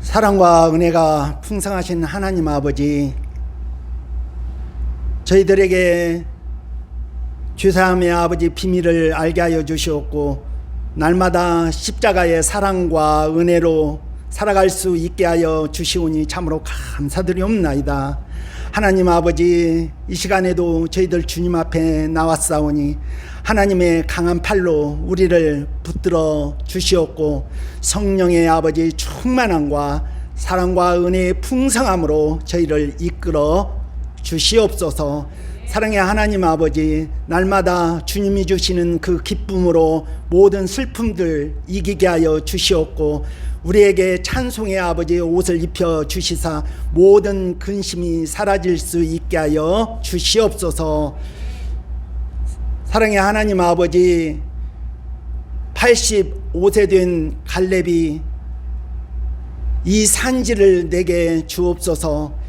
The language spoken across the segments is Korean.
사랑과 은혜가 풍성하신 하나님 아버지, 저희들에게 죄사함의 아버지 비밀을 알게 하여 주시옵고 날마다 십자가의 사랑과 은혜로 살아갈 수 있게 하여 주시오니 참으로 감사드리옵나이다. 하나님 아버지, 이 시간에도 저희들 주님 앞에 나왔사오니 하나님의 강한 팔로 우리를 붙들어 주시옵고 성령의 아버지 충만함과 사랑과 은혜의 풍성함으로 저희를 이끌어 주시옵소서. 사랑의 하나님 아버지, 날마다 주님이 주시는 그 기쁨으로 모든 슬픔들 이기게 하여 주시옵고 우리에게 찬송의 아버지의 옷을 입혀 주시사 모든 근심이 사라질 수 있게 하여 주시옵소서. 사랑의 하나님 아버지, 85세 된 갈렙이 이 산지를 내게 주옵소서.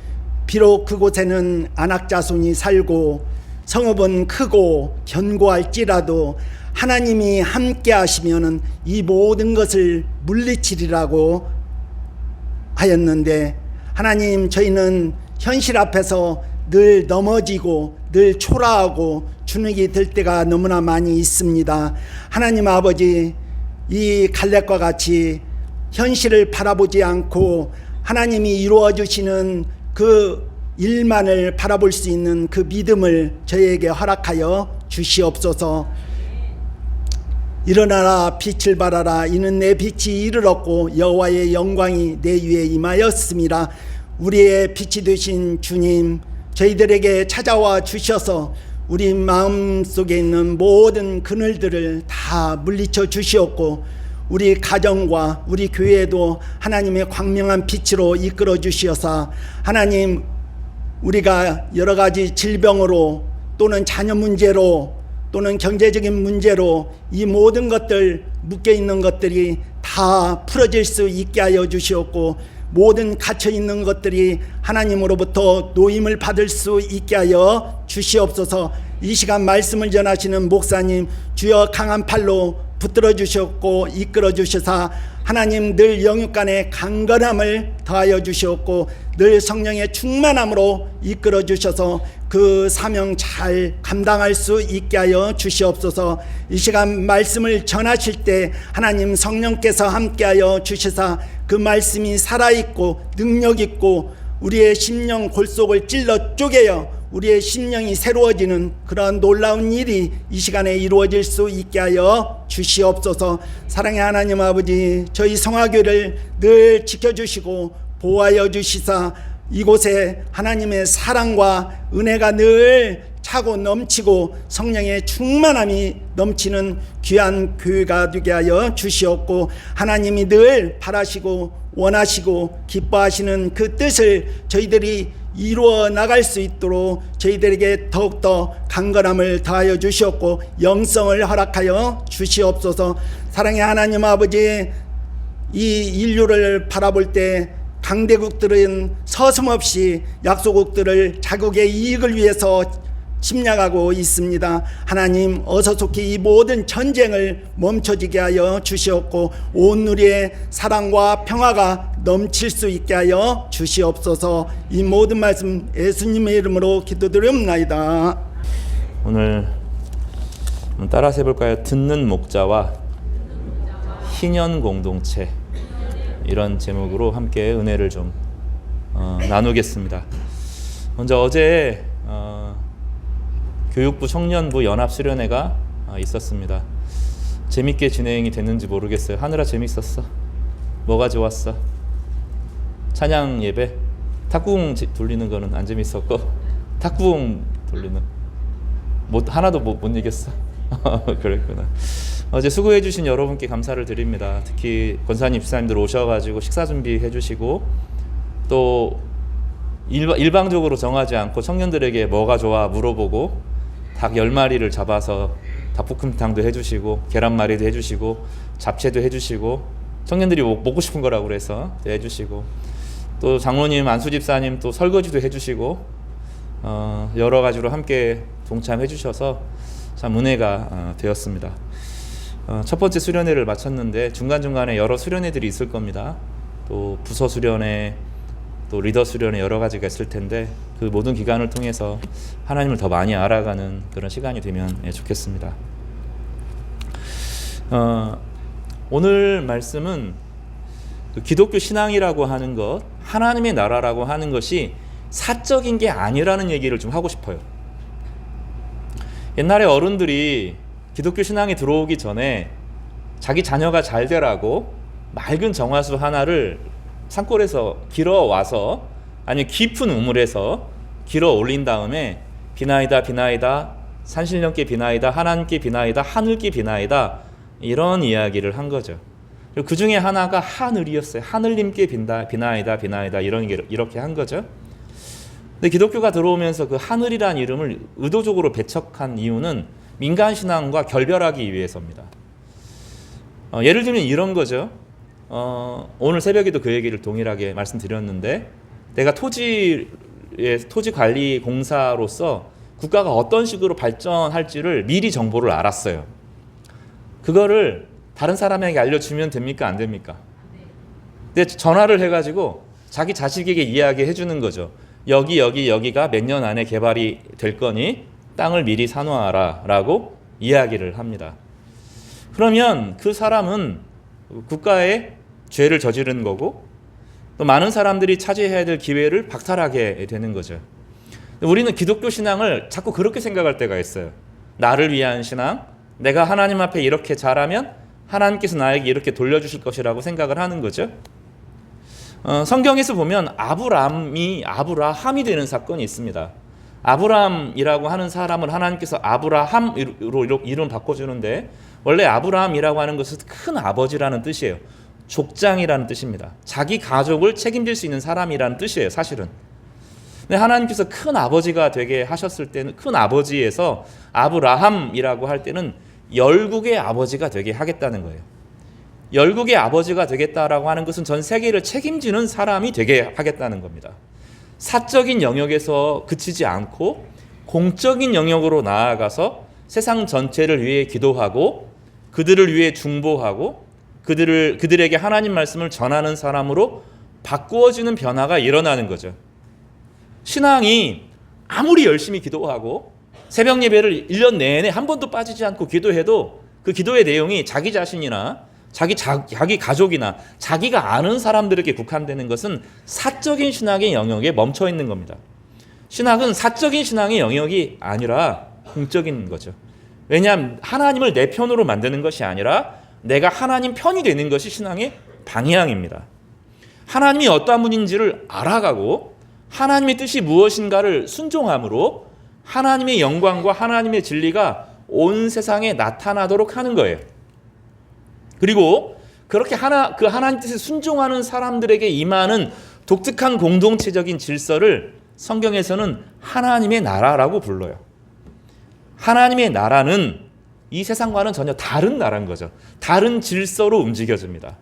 비록 그곳에는 안악자손이 살고 성읍은 크고 견고할지라도 하나님이 함께 하시면은 이 모든 것을 물리치리라고 하였는데, 하나님, 저희는 현실 앞에서 늘 넘어지고 늘 초라하고 주눅이 들 때가 너무나 많이 있습니다. 하나님 아버지, 이 갈렙과 같이 현실을 바라보지 않고 하나님이 이루어 주시는 그 일만을 바라볼 수 있는 그 믿음을 저희에게 허락하여 주시옵소서. 일어나라 빛을 발하라, 이는 내 빛이 이르렀고 여호와의 영광이 내 위에 임하였습니다. 우리의 빛이 되신 주님, 저희들에게 찾아와 주셔서 우리 마음속에 있는 모든 그늘들을 다 물리쳐 주시옵고 우리 가정과 우리 교회도 하나님의 광명한 빛으로 이끌어 주시어서 하나님, 우리가 여러 가지 질병으로 또는 자녀 문제로 또는 경제적인 문제로 이 모든 것들 묶여 있는 것들이 다 풀어질 수 있게 하여 주시옵고 모든 갇혀 있는 것들이 하나님으로부터 노임을 받을 수 있게 하여 주시옵소서. 이 시간 말씀을 전하시는 목사님, 주여 강한 팔로 붙들어 주셨고 이끌어 주셔서 하나님 늘 영육간의 강건함을 더하여 주시옵고 늘 성령의 충만함으로 이끌어 주셔서 그 사명 잘 감당할 수 있게 하여 주시옵소서. 이 시간 말씀을 전하실 때 하나님 성령께서 함께하여 주시사 그 말씀이 살아있고 능력있고 우리의 심령 골속을 찔러 쪼개어 우리의 심령이 새로워지는 그런 놀라운 일이 이 시간에 이루어질 수 있게 하여 주시옵소서. 사랑의 하나님 아버지, 저희 성화교를 늘 지켜주시고 보호하여 주시사 이곳에 하나님의 사랑과 은혜가 늘 차고 넘치고 성령의 충만함이 넘치는 귀한 교회가 되게 하여 주시옵고 하나님이 늘 바라시고 원하시고 기뻐하시는 그 뜻을 저희들이 이루어 나갈 수 있도록 저희들에게 더욱더 강건함을 더하여 주시옵고 영성을 허락하여 주시옵소서. 사랑의 하나님 아버지, 이 인류를 바라볼 때 강대국들은 서슴없이 약소국들을 자국의 이익을 위해서 침략하고 있습니다. 하나님, 어서 속히 이 모든 전쟁을 멈춰지게 하여 주시옵고 온 누리의 사랑과 평화가 넘칠 수 있게 하여 주시옵소서. 이 모든 말씀 예수님의 이름으로 기도드리옵나이다. 오늘 따라서 해볼까요? 듣는 목자와 희년 공동체, 이런 제목으로 함께 은혜를 좀 나누겠습니다. 먼저 어제 교육부 청년부 연합수련회가 있었습니다. 재밌게 진행이 됐는지 모르겠어요. 하느라 재밌었어? 뭐가 좋았어? 찬양 예배? 탁구공 돌리는 거는 안 재밌었고 탁구공 돌리는 하나도 못 이겼어? 그랬구나. 어제 수고해 주신 여러분께 감사를 드립니다. 특히 권사님, 집사님들 오셔가지고 식사 준비해 주시고 또 일방적으로 정하지 않고 청년들에게 뭐가 좋아 물어보고 닭 10마리를 잡아서 닭볶음탕도 해주시고 계란말이도 해주시고 잡채도 해주시고 청년들이 먹고 싶은 거라고 그래서 해주시고 또 장로님, 안수집사님 또 설거지도 해주시고 여러 가지로 함께 동참해 주셔서 참 은혜가 되었습니다. 첫 번째 수련회를 마쳤는데 중간중간에 여러 수련회들이 있을 겁니다. 또 부서 수련회, 또 리더 수련회 여러 가지가 있을 텐데 그 모든 기간을 통해서 하나님을 더 많이 알아가는 그런 시간이 되면 좋겠습니다. 오늘 말씀은 기독교 신앙이라고 하는 것, 하나님의 나라라고 하는 것이 사적인 게 아니라는 얘기를 좀 하고 싶어요. 옛날에 어른들이 기독교 신앙에 들어오기 전에 자기 자녀가 잘 되라고 맑은 정화수 하나를 산골에서 길어와서 아니면 깊은 우물에서 길어 올린 다음에 비나이다 비나이다 산신령께 비나이다 하나님께 비나이다 하늘께 비나이다 이런 이야기를 한 거죠. 그리고 그 중에 하나가 하늘이었어요. 하늘님께 비나이다 비나이다 이렇게 한 거죠. 근데 기독교가 들어오면서 그 하늘이란 이름을 의도적으로 배척한 이유는 민간 신앙과 결별하기 위해서입니다. 예를 들면 이런 거죠. 오늘 새벽에도 그 얘기를 동일하게 말씀드렸는데 내가 토지 관리 공사로서 국가가 어떤 식으로 발전할지를 미리 정보를 알았어요. 그거를 다른 사람에게 알려주면 됩니까? 안 됩니까? 근데 전화를 해가지고 자기 자식에게 이야기해 주는 거죠. 여기가 몇 년 안에 개발이 될 거니 땅을 미리 사놓아라 라고 이야기를 합니다. 그러면 그 사람은 국가의 죄를 저지른 거고 또 많은 사람들이 차지해야 될 기회를 박탈하게 되는 거죠. 우리는 기독교 신앙을 자꾸 그렇게 생각할 때가 있어요. 나를 위한 신앙, 내가 하나님 앞에 이렇게 잘하면 하나님께서 나에게 이렇게 돌려주실 것이라고 생각을 하는 거죠. 성경에서 보면 아브라함이 되는 사건이 있습니다. 아브라함이라고 하는 사람을 하나님께서 아브라함으로 이름 바꿔주는데 원래 아브라함이라고 하는 것은 큰 아버지라는 뜻이에요. 족장이라는 뜻입니다. 자기 가족을 책임질 수 있는 사람이라는 뜻이에요, 사실은. 근데 하나님께서 큰 아버지가 되게 하셨을 때는 큰 아버지에서 아브라함이라고 할 때는 열국의 아버지가 되게 하겠다는 거예요. 열국의 아버지가 되겠다라고 하는 것은 전 세계를 책임지는 사람이 되게 하겠다는 겁니다. 사적인 영역에서 그치지 않고 공적인 영역으로 나아가서 세상 전체를 위해 기도하고 그들을 위해 중보하고 그들에게 하나님 말씀을 전하는 사람으로 바꾸어지는 변화가 일어나는 거죠. 신앙이 아무리 열심히 기도하고 새벽 예배를 1년 내내 한 번도 빠지지 않고 기도해도 그 기도의 내용이 자기 자신이나 자기 가족이나 자기가 아는 사람들에게 국한되는 것은 사적인 신앙의 영역에 멈춰 있는 겁니다. 신학은 사적인 신앙의 영역이 아니라 공적인 거죠. 왜냐하면 하나님을 내 편으로 만드는 것이 아니라 내가 하나님 편이 되는 것이 신앙의 방향입니다. 하나님이 어떠한 분인지를 알아가고 하나님의 뜻이 무엇인가를 순종함으로 하나님의 영광과 하나님의 진리가 온 세상에 나타나도록 하는 거예요. 그리고 그렇게 그 하나님 뜻에 순종하는 사람들에게 임하는 독특한 공동체적인 질서를 성경에서는 하나님의 나라라고 불러요. 하나님의 나라는 이 세상과는 전혀 다른 나라인 거죠. 다른 질서로 움직여집니다.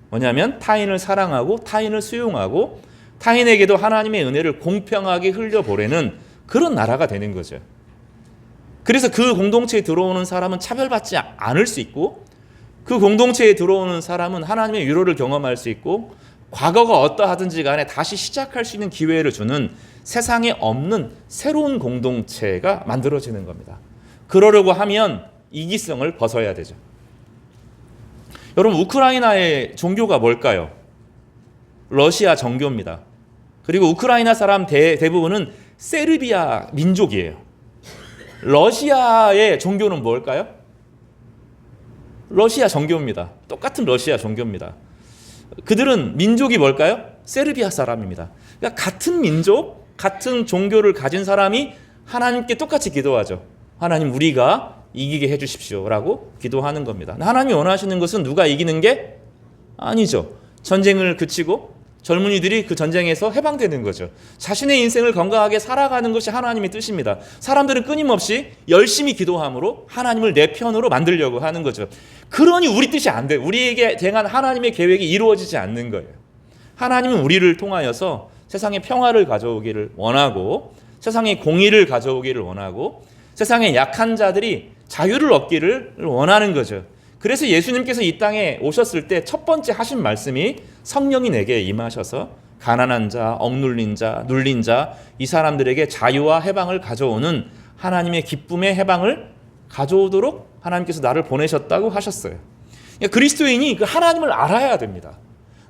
뭐냐면 타인을 사랑하고 타인을 수용하고 타인에게도 하나님의 은혜를 공평하게 흘려보내는 그런 나라가 되는 거죠. 그래서 그 공동체에 들어오는 사람은 차별받지 않을 수 있고 그 공동체에 들어오는 사람은 하나님의 위로를 경험할 수 있고 과거가 어떠하든지 간에 다시 시작할 수 있는 기회를 주는 세상에 없는 새로운 공동체가 만들어지는 겁니다. 그러려고 하면 이기성을 벗어야 되죠. 여러분, 우크라이나의 종교가 뭘까요? 러시아 정교입니다. 그리고 우크라이나 사람 대부분은 세르비아 민족이에요. 러시아의 종교는 뭘까요? 러시아 정교입니다. 똑같은 러시아 종교입니다. 그들은 민족이 뭘까요? 세르비아 사람입니다. 그러니까 같은 민족, 같은 종교를 가진 사람이 하나님께 똑같이 기도하죠. 하나님, 우리가 이기게 해주십시오 라고 기도하는 겁니다. 하나님이 원하시는 것은 누가 이기는 게 아니죠. 전쟁을 그치고 젊은이들이 그 전쟁에서 해방되는 거죠. 자신의 인생을 건강하게 살아가는 것이 하나님의 뜻입니다. 사람들은 끊임없이 열심히 기도함으로 하나님을 내 편으로 만들려고 하는 거죠. 그러니 우리 뜻이 안 돼요. 우리에게 대한 하나님의 계획이 이루어지지 않는 거예요. 하나님은 우리를 통하여서 세상에 평화를 가져오기를 원하고 세상에 공의를 가져오기를 원하고 세상에 약한 자들이 자유를 얻기를 원하는 거죠. 그래서 예수님께서 이 땅에 오셨을 때 첫 번째 하신 말씀이 성령이 내게 임하셔서 가난한 자, 억눌린 자, 눌린 자, 이 사람들에게 자유와 해방을 가져오는 하나님의 기쁨의 해방을 가져오도록 하나님께서 나를 보내셨다고 하셨어요. 그러니까 그리스도인이 그 하나님을 알아야 됩니다.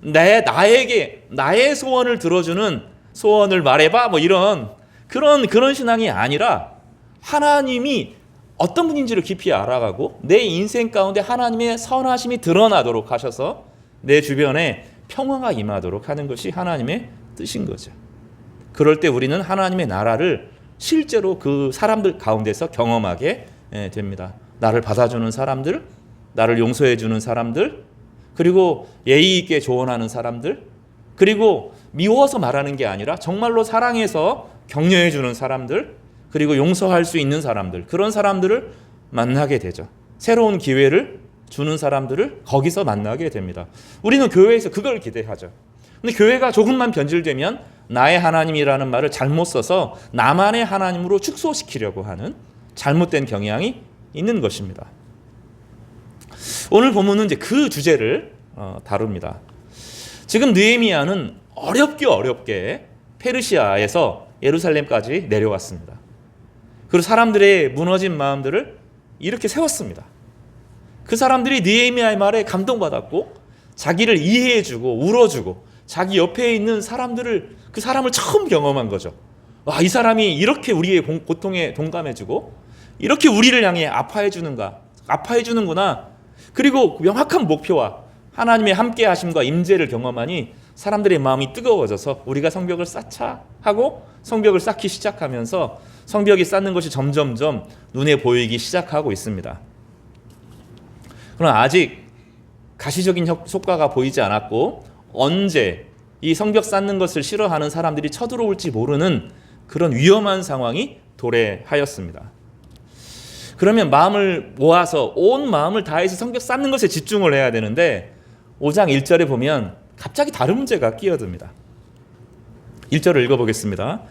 나에게 나의 소원을 들어주는 소원을 말해봐 뭐 이런 그런 신앙이 아니라 하나님이 어떤 분인지를 깊이 알아가고 내 인생 가운데 하나님의 선하심이 드러나도록 하셔서 내 주변에 평화가 임하도록 하는 것이 하나님의 뜻인 거죠. 그럴 때 우리는 하나님의 나라를 실제로 그 사람들 가운데서 경험하게 됩니다. 나를 받아주는 사람들, 나를 용서해 주는 사람들, 그리고 예의 있게 조언하는 사람들, 그리고 미워서 말하는 게 아니라 정말로 사랑해서 격려해 주는 사람들, 그리고 용서할 수 있는 사람들, 그런 사람들을 만나게 되죠. 새로운 기회를 주는 사람들을 거기서 만나게 됩니다. 우리는 교회에서 그걸 기대하죠. 근데 교회가 조금만 변질되면 나의 하나님이라는 말을 잘못 써서 나만의 하나님으로 축소시키려고 하는 잘못된 경향이 있는 것입니다. 오늘 본문은 이제 그 주제를 다룹니다. 지금 느헤미야는 어렵게 페르시아에서 예루살렘까지 내려왔습니다. 그리고 사람들의 무너진 마음들을 이렇게 세웠습니다. 그 사람들이 느헤미야의 말에 감동받았고 자기를 이해해주고 울어주고 자기 옆에 있는 사람들을 그 사람을 처음 경험한 거죠. 와, 이 사람이 이렇게 우리의 고통에 동감해주고 이렇게 우리를 향해 아파해주는구나. 그리고 명확한 목표와 하나님의 함께하심과 임재를 경험하니 사람들의 마음이 뜨거워져서 우리가 성벽을 쌓자 하고 성벽을 쌓기 시작하면서 성벽이 쌓는 것이 점점점 눈에 보이기 시작하고 있습니다. 그러나 아직 가시적인 효과가 보이지 않았고 언제 이 성벽 쌓는 것을 싫어하는 사람들이 쳐들어올지 모르는 그런 위험한 상황이 도래하였습니다. 그러면 마음을 모아서 온 마음을 다해서 성벽 쌓는 것에 집중을 해야 되는데 5장 1절에 보면 갑자기 다른 문제가 끼어듭니다. 1절을 읽어보겠습니다.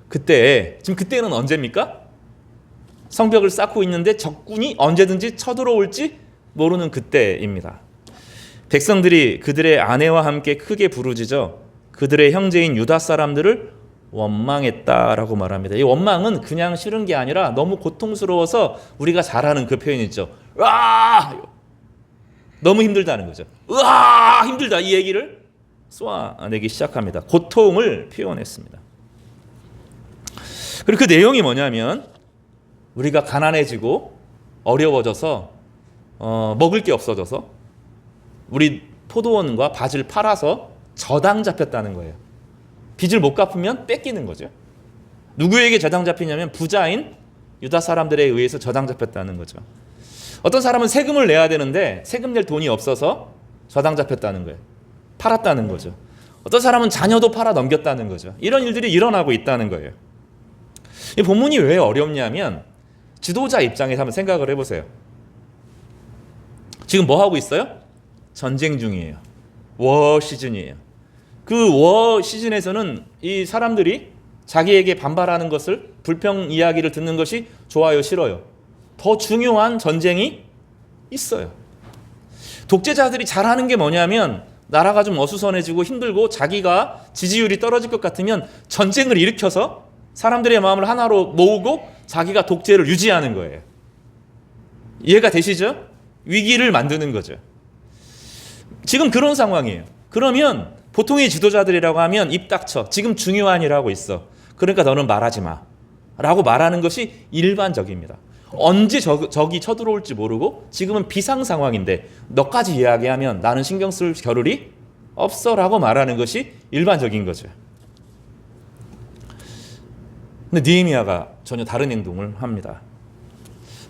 그때는 언제입니까? 성벽을 쌓고 있는데 적군이 언제든지 쳐들어올지 모르는 그때입니다. 백성들이 그들의 아내와 함께 크게 부르짖어 그들의 형제인 유다 사람들을 원망했다라고 말합니다. 이 원망은 그냥 싫은 게 아니라 너무 고통스러워서 우리가 잘 아는 그 표현 있죠. 으아! 너무 힘들다는 거죠. 으아! 힘들다. 이 얘기를 쏘아내기 시작합니다. 고통을 표현했습니다. 그리고 그 내용이 뭐냐면 우리가 가난해지고 어려워져서 먹을 게 없어져서 우리 포도원과 밭을 팔아서 저당 잡혔다는 거예요. 빚을 못 갚으면 뺏기는 거죠. 누구에게 저당 잡히냐면 부자인 유다 사람들에 의해서 저당 잡혔다는 거죠. 어떤 사람은 세금을 내야 되는데 세금 낼 돈이 없어서 저당 잡혔다는 거예요. 팔았다는 거죠. 어떤 사람은 자녀도 팔아 넘겼다는 거죠. 이런 일들이 일어나고 있다는 거예요. 이 본문이 왜 어렵냐면 지도자 입장에서 한번 생각을 해보세요. 지금 뭐 하고 있어요? 전쟁 중이에요. 워 시즌이에요. 그 워 시즌에서는 이 사람들이 자기에게 반발하는 것을 불평 이야기를 듣는 것이 좋아요, 싫어요. 더 중요한 전쟁이 있어요. 독재자들이 잘하는 게 뭐냐면 나라가 좀 어수선해지고 힘들고 자기가 지지율이 떨어질 것 같으면 전쟁을 일으켜서 사람들의 마음을 하나로 모으고 자기가 독재를 유지하는 거예요. 이해가 되시죠? 위기를 만드는 거죠. 지금 그런 상황이에요. 그러면 보통의 지도자들이라고 하면 입 닥쳐. 지금 중요한 일 하고 있어. 그러니까 너는 말하지 마. 라고 말하는 것이 일반적입니다. 언제 적이 쳐들어올지 모르고 지금은 비상 상황인데 너까지 이야기하면 나는 신경 쓸 겨를이 없어 라고 말하는 것이 일반적인 거죠. 근데 느헤미야가 전혀 다른 행동을 합니다.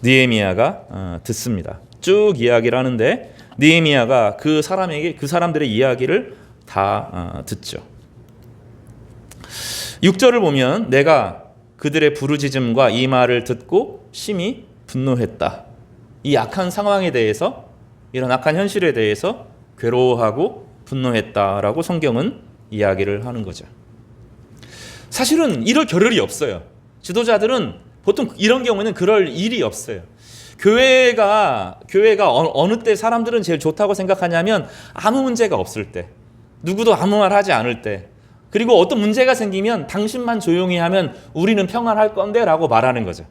느헤미야가 듣습니다. 쭉 이야기를 하는데 느헤미야가 그 사람들의 이야기를 다 듣죠. 6절을 보면 내가 그들의 부르짖음과 이 말을 듣고 심히 분노했다. 이 악한 상황에 대해서, 이런 악한 현실에 대해서 괴로워하고 분노했다라고 성경은 이야기를 하는 거죠. 사실은 이럴 겨를이 없어요. 지도자들은 보통 이런 경우에는 그럴 일이 없어요. 교회가 어느 때 사람들은 제일 좋다고 생각하냐면 아무 문제가 없을 때, 누구도 아무 말 하지 않을 때, 그리고 어떤 문제가 생기면 당신만 조용히 하면 우리는 평안할 건데 라고 말하는 거죠.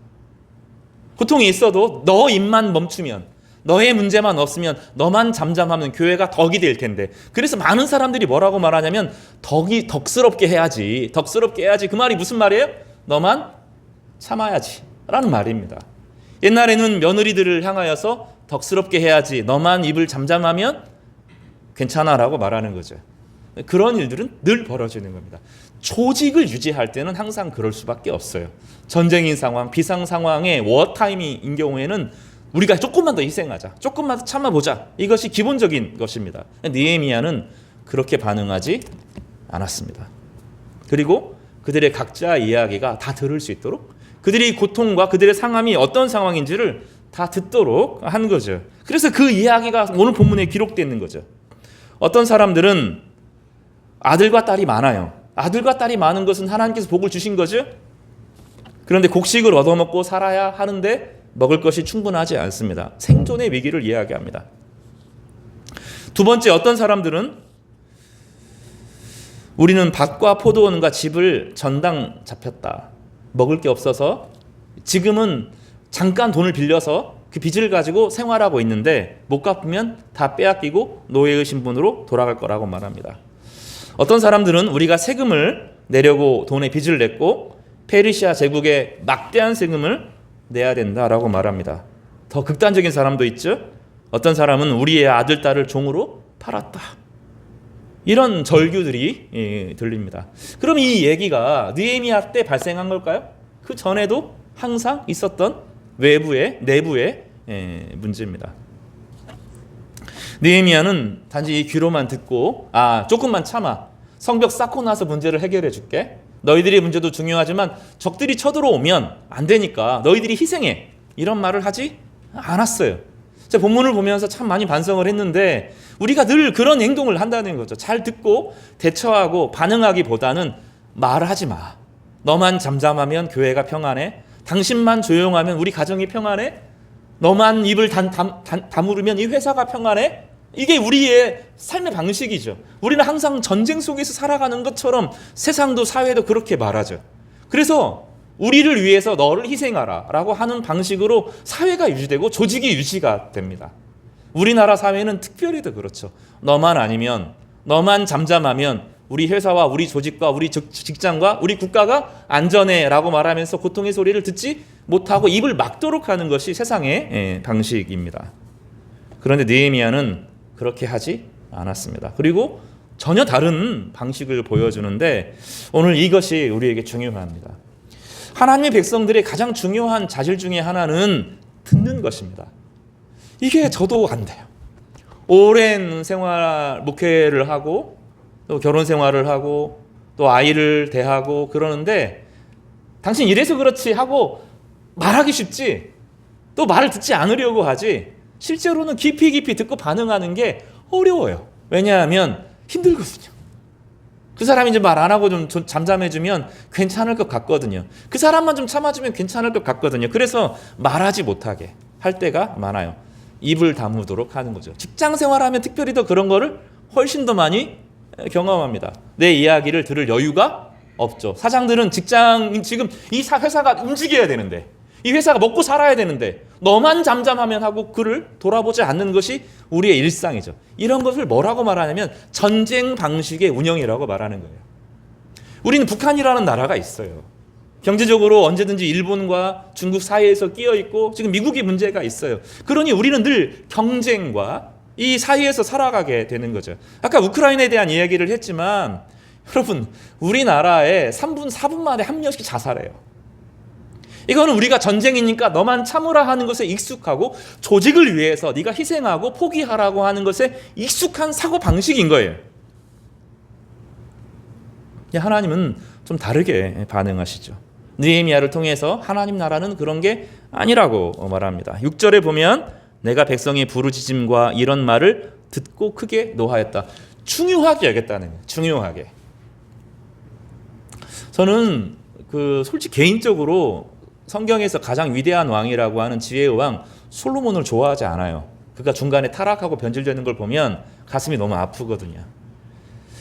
고통이 있어도 너 입만 멈추면, 너의 문제만 없으면, 너만 잠잠하면 교회가 덕이 될 텐데. 그래서 많은 사람들이 뭐라고 말하냐면 덕스럽게 해야지. 그 말이 무슨 말이에요? 너만 참아야지 라는 말입니다. 옛날에는 며느리들을 향하여서 덕스럽게 해야지, 너만 입을 잠잠하면 괜찮아 라고 말하는 거죠. 그런 일들은 늘 벌어지는 겁니다. 조직을 유지할 때는 항상 그럴 수밖에 없어요. 전쟁인 상황, 비상 상황의 워타임인 경우에는 우리가 조금만 더 희생하자, 조금만 더 참아보자, 이것이 기본적인 것입니다. 느헤미야는 그렇게 반응하지 않았습니다. 그리고 그들의 각자 이야기가 다 들을 수 있도록, 그들의 고통과 그들의 상함이 어떤 상황인지를 다 듣도록 한 거죠. 그래서 그 이야기가 오늘 본문에 기록되어 있는 거죠. 어떤 사람들은 아들과 딸이 많아요. 아들과 딸이 많은 것은 하나님께서 복을 주신 거죠. 그런데 곡식을 얻어먹고 살아야 하는데 먹을 것이 충분하지 않습니다. 생존의 위기를 이야기합니다. 두 번째, 어떤 사람들은 우리는 밭과 포도원과 집을 전당 잡혔다. 먹을 게 없어서 지금은 잠깐 돈을 빌려서 그 빚을 가지고 생활하고 있는데 못 갚으면 다 빼앗기고 노예의 신분으로 돌아갈 거라고 말합니다. 어떤 사람들은 우리가 세금을 내려고 돈의 빚을 냈고 페르시아 제국에 막대한 세금을 내야 된다라고 말합니다. 더 극단적인 사람도 있죠. 어떤 사람은 우리의 아들, 딸을 종으로 팔았다. 이런 절규들이 들립니다. 그럼 이 얘기가 느헤미야 때 발생한 걸까요? 그 전에도 항상 있었던 내부의 문제입니다. 느헤미야는 단지 이 귀로만 듣고 조금만 참아, 성벽 쌓고 나서 문제를 해결해 줄게, 너희들의 문제도 중요하지만 적들이 쳐들어오면 안 되니까 너희들이 희생해, 이런 말을 하지 않았어요. 제가 본문을 보면서 참 많이 반성을 했는데 우리가 늘 그런 행동을 한다는 거죠. 잘 듣고 대처하고 반응하기보다는 말하지 마, 너만 잠잠하면 교회가 평안해, 당신만 조용하면 우리 가정이 평안해, 너만 입을 다물으면 이 회사가 평안해. 이게 우리의 삶의 방식이죠. 우리는 항상 전쟁 속에서 살아가는 것처럼 세상도 사회도 그렇게 말하죠. 그래서 우리를 위해서 너를 희생하라 라고 하는 방식으로 사회가 유지되고 조직이 유지가 됩니다. 우리나라 사회는 특별히 더 그렇죠. 너만 아니면, 너만 잠잠하면 우리 회사와 우리 조직과 우리 직장과 우리 국가가 안전해 라고 말하면서 고통의 소리를 듣지 못하고 입을 막도록 하는 것이 세상의 방식입니다. 그런데 느헤미야는 그렇게 하지 않았습니다. 그리고 전혀 다른 방식을 보여주는데 오늘 이것이 우리에게 중요합니다. 하나님의 백성들의 가장 중요한 자질 중에 하나는 듣는 것입니다. 이게 저도 안 돼요. 오랜 생활, 목회를 하고 또 결혼 생활을 하고 또 아이를 대하고 그러는데 당신 이래서 그렇지 하고 말하기 쉽지, 또 말을 듣지 않으려고 하지 실제로는 깊이 듣고 반응하는 게 어려워요. 왜냐하면 힘들거든요. 그 사람이 이제 말 안 하고 좀 잠잠해주면 괜찮을 것 같거든요. 그 사람만 좀 참아주면 괜찮을 것 같거든요. 그래서 말하지 못하게 할 때가 많아요. 입을 다무도록 하는 거죠. 직장 생활하면 특별히 더 그런 거를 훨씬 더 많이 경험합니다. 내 이야기를 들을 여유가 없죠. 사장들은 지금 이 회사가 움직여야 되는데, 이 회사가 먹고 살아야 되는데 너만 잠잠하면 하고 그를 돌아보지 않는 것이 우리의 일상이죠. 이런 것을 뭐라고 말하냐면 전쟁 방식의 운영이라고 말하는 거예요. 우리는 북한이라는 나라가 있어요. 경제적으로 언제든지 일본과 중국 사이에서 끼어 있고 지금 미국이 문제가 있어요. 그러니 우리는 늘 경쟁과 이 사이에서 살아가게 되는 거죠. 아까 우크라이나에 대한 이야기를 했지만 여러분, 우리나라에 3분, 4분 만에 한 명씩 자살해요. 이거는 우리가 전쟁이니까 너만 참으라 하는 것에 익숙하고 조직을 위해서 네가 희생하고 포기하라고 하는 것에 익숙한 사고 방식인 거예요. 하나님은 좀 다르게 반응하시죠. 느헤미야를 통해서 하나님 나라는 그런 게 아니라고 말합니다. 6절에 보면 내가 백성의 부르짖음과 이런 말을 듣고 크게 노하였다. 중요하게 여겼다는 거예요. 중요하게. 저는 솔직히 개인적으로 성경에서 가장 위대한 왕이라고 하는 지혜의 왕 솔로몬을 좋아하지 않아요. 그가 중간에 타락하고 변질되는 걸 보면 가슴이 너무 아프거든요.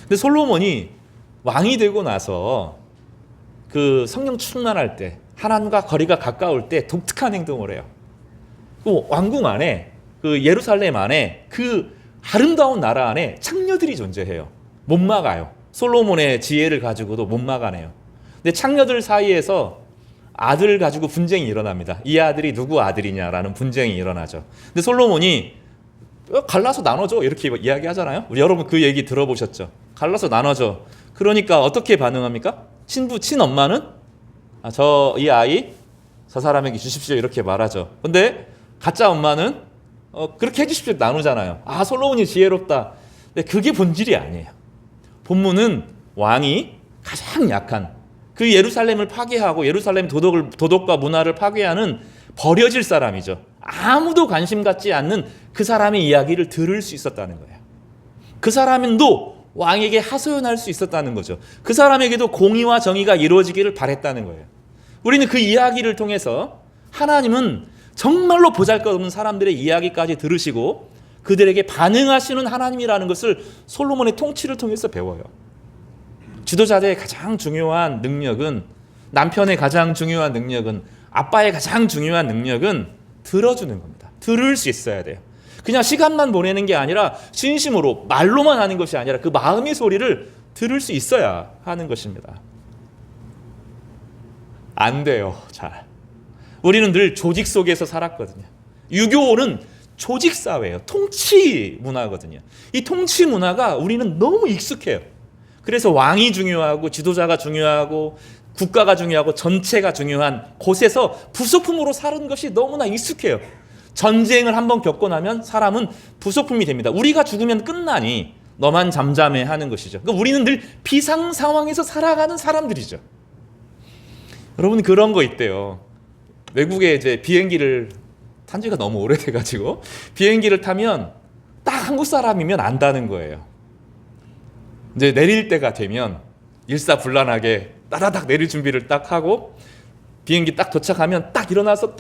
근데 솔로몬이 왕이 되고 나서 그 성령 충만할 때, 하나님과 거리가 가까울 때 독특한 행동을 해요. 그 왕궁 안에, 그 예루살렘 안에, 그 아름다운 나라 안에 창녀들이 존재해요. 못 막아요. 솔로몬의 지혜를 가지고도 못 막아내요. 근데 창녀들 사이에서 아들을 가지고 분쟁이 일어납니다. 이 아들이 누구 아들이냐라는 분쟁이 일어나죠. 근데 솔로몬이 갈라서 나눠줘 이렇게 이야기하잖아요. 우리 여러분 그 얘기 들어보셨죠? 갈라서 나눠줘. 그러니까 어떻게 반응합니까? 친엄마는 이 아이 저 사람에게 주십시오 이렇게 말하죠. 근데 가짜 엄마는 그렇게 해주십시오 나누잖아요. 솔로몬이 지혜롭다. 근데 그게 본질이 아니에요. 본문은 왕이 가장 약한 그 예루살렘을 파괴하고 예루살렘 도덕과 문화를 파괴하는 버려질 사람이죠. 아무도 관심 갖지 않는 그 사람의 이야기를 들을 수 있었다는 거예요. 그 사람도 왕에게 하소연할 수 있었다는 거죠. 그 사람에게도 공의와 정의가 이루어지기를 바랬다는 거예요. 우리는 그 이야기를 통해서 하나님은 정말로 보잘것없는 사람들의 이야기까지 들으시고 그들에게 반응하시는 하나님이라는 것을 솔로몬의 통치를 통해서 배워요. 지도자들의 가장 중요한 능력은, 남편의 가장 중요한 능력은, 아빠의 가장 중요한 능력은 들어주는 겁니다. 들을 수 있어야 돼요. 그냥 시간만 보내는 게 아니라 진심으로 말로만 하는 것이 아니라 그 마음의 소리를 들을 수 있어야 하는 것입니다. 안 돼요. 잘. 우리는 늘 조직 속에서 살았거든요. 유교는 조직 사회예요. 통치 문화거든요. 이 통치 문화가 우리는 너무 익숙해요. 그래서 왕이 중요하고 지도자가 중요하고 국가가 중요하고 전체가 중요한 곳에서 부속품으로 사는 것이 너무나 익숙해요. 전쟁을 한번 겪고 나면 사람은 부속품이 됩니다. 우리가 죽으면 끝나니 너만 잠잠해 하는 것이죠. 그러니까 우리는 늘 비상 상황에서 살아가는 사람들이죠. 여러분 그런 거 있대요. 외국에 이제 비행기를 탄 지가 너무 오래돼가지고 비행기를 타면 딱 한국 사람이면 안다는 거예요. 이제 내릴 때가 되면 일사불란하게 따다닥 내릴 준비를 딱 하고 비행기 딱 도착하면 딱 일어나서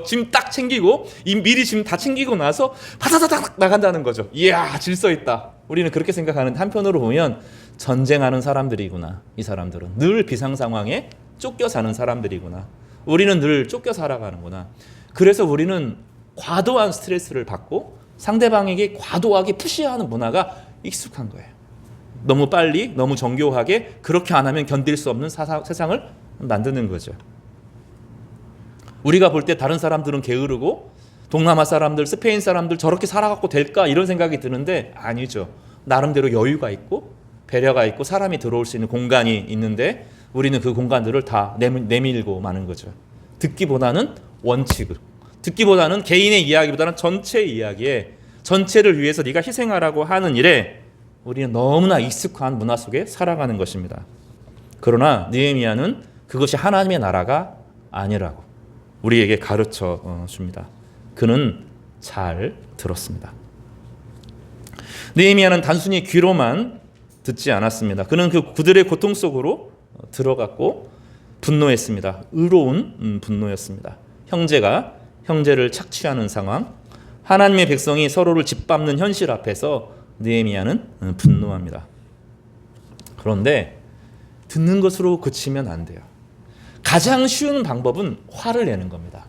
짐 딱 챙기고 미리 짐 다 챙기고 나서 바다다닥 나간다는 거죠. 이야 질서 있다. 우리는 그렇게 생각하는데 한편으로 보면 전쟁하는 사람들이구나. 이 사람들은 늘 비상 상황에 쫓겨 사는 사람들이구나. 우리는 늘 쫓겨 살아가는구나. 그래서 우리는 과도한 스트레스를 받고 상대방에게 과도하게 푸시하는 문화가 익숙한 거예요. 너무 빨리, 너무 정교하게 그렇게 안 하면 견딜 수 없는 세상을 만드는 거죠. 우리가 볼 때 다른 사람들은 게으르고 동남아 사람들, 스페인 사람들 저렇게 살아갖고 될까 이런 생각이 드는데 아니죠. 나름대로 여유가 있고 배려가 있고 사람이 들어올 수 있는 공간이 있는데 우리는 그 공간들을 다 내밀고 마는 거죠. 듣기보다는 원칙을, 듣기보다는 개인의 이야기보다는 전체의 이야기에 전체를 위해서 네가 희생하라고 하는 일에 우리는 너무나 익숙한 문화 속에 살아가는 것입니다. 그러나 느헤미야는 그것이 하나님의 나라가 아니라고 우리에게 가르쳐 줍니다. 그는 잘 들었습니다. 느헤미야는 단순히 귀로만 듣지 않았습니다. 그는 그들의 고통 속으로 들어갔고 분노했습니다. 의로운 분노였습니다. 형제가 형제를 착취하는 상황, 하나님의 백성이 서로를 짓밟는 현실 앞에서 느헤미야는 분노합니다. 그런데 듣는 것으로 그치면 안 돼요. 가장 쉬운 방법은 화를 내는 겁니다.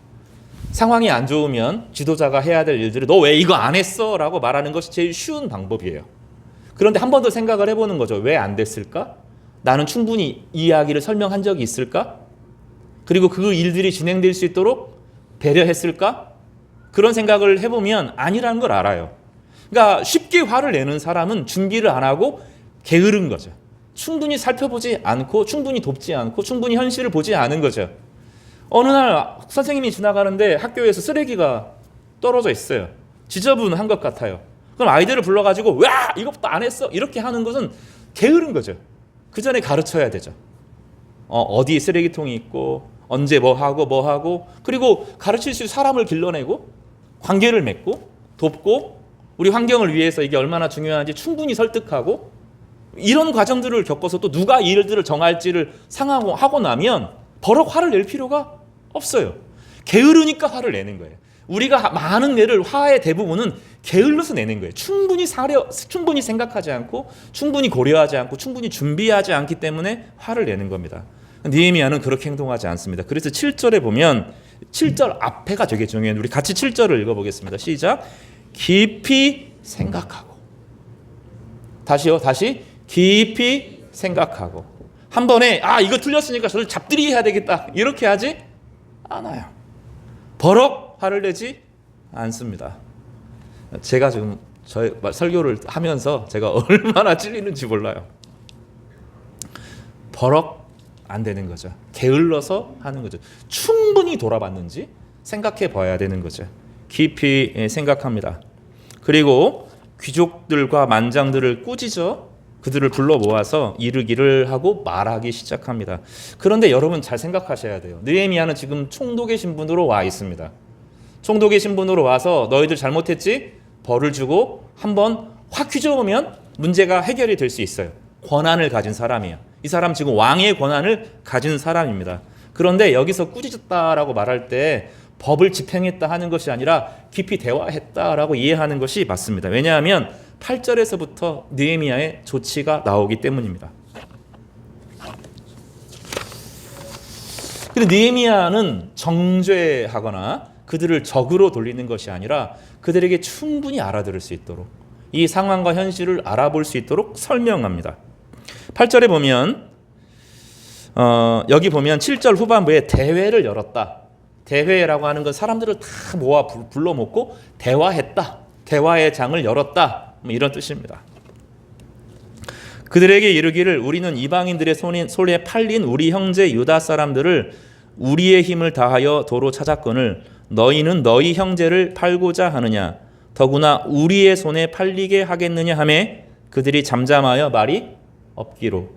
상황이 안 좋으면 지도자가 해야 될 일들을 너 왜 이거 안 했어? 라고 말하는 것이 제일 쉬운 방법이에요. 그런데 한 번 더 생각을 해보는 거죠. 왜 안 됐을까? 나는 충분히 이 이야기를 설명한 적이 있을까? 그리고 그 일들이 진행될 수 있도록 배려했을까? 그런 생각을 해보면 아니라는 걸 알아요. 그러니까 쉽게 화를 내는 사람은 준비를 안 하고 게으른 거죠. 충분히 살펴보지 않고 충분히 돕지 않고 충분히 현실을 보지 않은 거죠. 어느 날 선생님이 지나가는데 학교에서 쓰레기가 떨어져 있어요. 지저분한 것 같아요. 그럼 아이들을 불러가지고 와 이것도 안 했어 이렇게 하는 것은 게으른 거죠. 그 전에 가르쳐야 되죠. 어디 쓰레기통이 있고 언제 뭐 하고 그리고 가르칠 수 있는 사람을 길러내고 관계를 맺고 돕고 우리 환경을 위해서 이게 얼마나 중요한지 충분히 설득하고 이런 과정들을 겪어서 또 누가 이 일들을 정할지를 상하고 나면 버럭 화를 낼 필요가 없어요. 게으르니까 화를 내는 거예요. 우리가 많은 뇌를 화의 대부분은 게을러서 내는 거예요. 충분히 생각하지 않고, 충분히 고려하지 않고, 충분히 준비하지 않기 때문에 화를 내는 겁니다. 느헤미야는 그렇게 행동하지 않습니다. 그래서 7절에 보면 7절 앞에가 되게 중요해요. 우리 같이 7절을 읽어보겠습니다. 시작. 깊이 생각하고. 다시 깊이 생각하고. 한 번에 이거 틀렸으니까 저를 잡들이 해야 되겠다 이렇게 하지 않아요. 버럭 화를 내지 않습니다. 제가 지금 저희 설교를 하면서 제가 얼마나 찔리는지 몰라요. 버럭 안 되는 거죠. 게을러서 하는 거죠. 충분히 돌아봤는지 생각해 봐야 되는 거죠. 깊이 생각합니다. 그리고 귀족들과 만장들을 꾸짖어 그들을 불러 모아서 이르기를 하고 말하기 시작합니다. 그런데 여러분 잘 생각하셔야 돼요. 느헤미야는 지금 총독의 신분으로 와 있습니다. 총독의 신분으로 와서 너희들 잘못했지? 벌을 주고 한번 확 휘저으면 문제가 해결이 될 수 있어요. 권한을 가진 사람이에요. 이 사람 지금 왕의 권한을 가진 사람입니다. 그런데 여기서 꾸짖었다라고 말할 때 법을 집행했다 하는 것이 아니라 깊이 대화했다라고 이해하는 것이 맞습니다. 왜냐하면 8절에서부터 느헤미야의 조치가 나오기 때문입니다. 근데 느헤미야는 정죄하거나 그들을 적으로 돌리는 것이 아니라 그들에게 충분히 알아들을 수 있도록 이 상황과 현실을 알아볼 수 있도록 설명합니다. 8절에 보면 여기 보면 7절 후반부에 대회를 열었다. 대회라고 하는 건 사람들을 다 모아 불러 모고 대화했다. 대화의 장을 열었다. 이런 뜻입니다. 그들에게 이르기를 우리는 이방인들의 손에 팔린 우리 형제 유다 사람들을 우리의 힘을 다하여 도로 찾았거늘 너희는 너희 형제를 팔고자 하느냐 더구나 우리의 손에 팔리게 하겠느냐 하매 그들이 잠잠하여 말이 없기로.